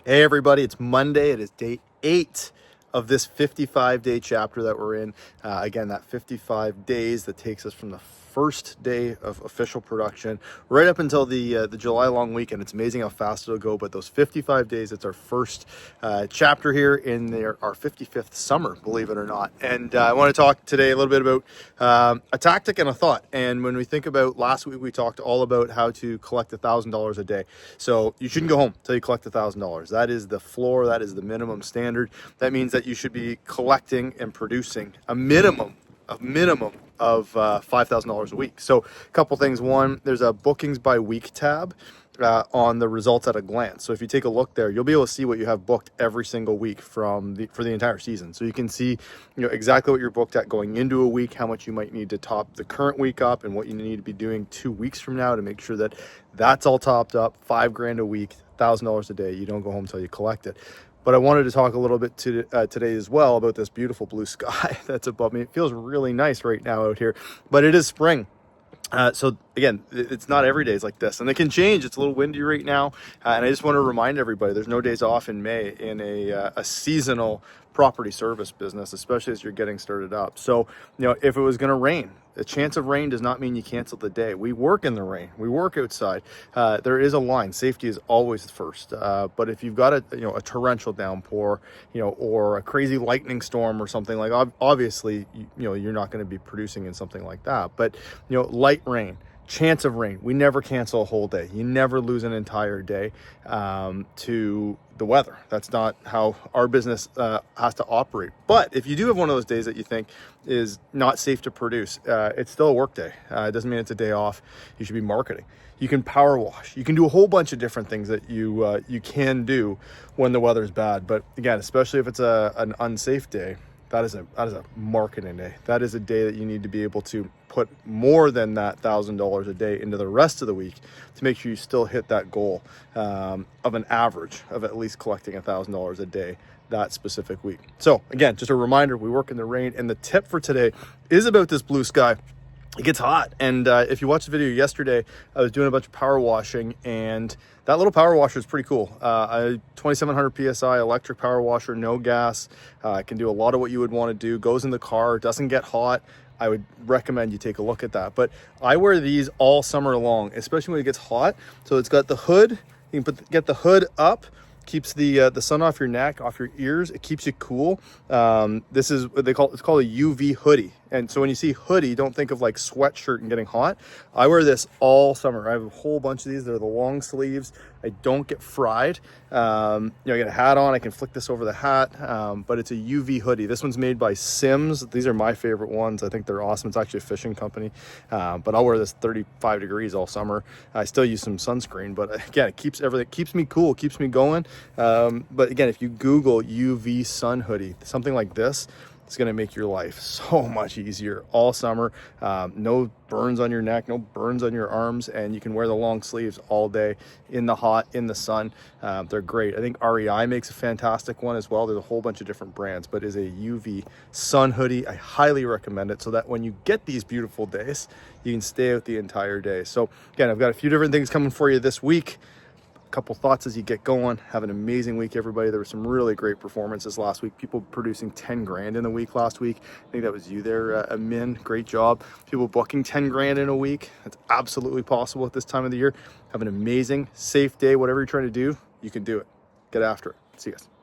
Hey everybody, it's Monday. It is day 8 of this 55-day chapter that we're in. Again, that 55 days that takes us from the first day of official production right up until the July long weekend. It's amazing how fast it'll go, but those 55 days, it's our first chapter here in our 55th summer, believe it or not. And I want to talk today a little bit about a tactic and a thought. And when we think about last week, we talked all about how to collect $1,000 a day. So you shouldn't go home until you collect $1,000. That is the floor. That is the minimum standard. That means that you should be collecting and producing a minimum of $5,000 a week. So a couple things. One, there's a bookings by week tab on the results at a glance. So if you take a look there, you'll be able to see what you have booked every single week for the entire season. So you can see, exactly what you're booked at going into a week, how much you might need to top the current week up, and what you need to be doing 2 weeks from now to make sure that that's all topped up. $5,000 a week, $1,000 a day. You don't go home until you collect it. But I wanted to talk a little bit today as well about this beautiful blue sky that's above me. It feels really nice right now out here, but it is spring. So again, it's not every day is like this, and it can change. It's a little windy right now, and I just want to remind everybody there's no days off in May in a seasonal property service business, especially as you're getting started up. So if it was going to rain, a chance of rain does not mean you cancel the day. We work in the rain, we work outside. There is a line. Safety is always first. But if you've got a torrential downpour, or a crazy lightning storm or something, like obviously you're not going to be producing in something like that. But light rain, chance of rain, we never cancel a whole day. You never lose an entire day to the weather. That's not how our business has to operate. But if you do have one of those days that you think is not safe to produce, it's still a work day. It doesn't mean it's a day off. You should be marketing. You can power wash. You can do a whole bunch of different things that you can do when the weather's bad. But again, especially if it's an unsafe day, that is a marketing day. That is a day that you need to be able to put more than that $1,000 a day into the rest of the week to make sure you still hit that goal of an average of at least collecting $1,000 a day that specific week. So again, just a reminder, we work in the rain, and the tip for today is about this blue sky. It gets hot, and if you watched the video yesterday, I was doing a bunch of power washing, and that little power washer is pretty cool. A 2700 psi electric power washer, no gas. Can do a lot of what you would want to do. Goes in the car, doesn't get hot. I would recommend you take a look at that. But I wear these all summer long, especially when it gets hot. So it's got the hood. You can get the hood up. Keeps the sun off your neck, off your ears. It keeps you cool. This is what it's called a UV hoodie. And so when you see hoodie, don't think of like sweatshirt and getting hot. I wear this all summer. I have a whole bunch of these. They're the long sleeves. I don't get fried. I get a hat on. I can flick this over the hat, but it's a UV hoodie. This one's made by Sims. These are my favorite ones. I think they're awesome. It's actually a fishing company, but I'll wear this 35 degrees all summer. I still use some sunscreen, but again, it keeps me cool, keeps me going. But again, if you Google UV sun hoodie, something like this, it's going to make your life so much easier all summer. No burns on your neck, no burns on your arms, and you can wear the long sleeves all day in the hot, in the sun. They're great. I think REI makes a fantastic one as well. There's a whole bunch of different brands, but it's a UV sun hoodie. I highly recommend it so that when you get these beautiful days, you can stay out the entire day. So again, I've got a few different things coming for you this week. Couple thoughts as you get going. Have an amazing week, everybody. There were some really great performances last week. People producing 10 grand in a week last week. I think that was you there, Min. Great job. People booking 10 grand in a week. That's absolutely possible at this time of the year. Have an amazing, safe day. Whatever you're trying to do, you can do it. Get after it. See you guys.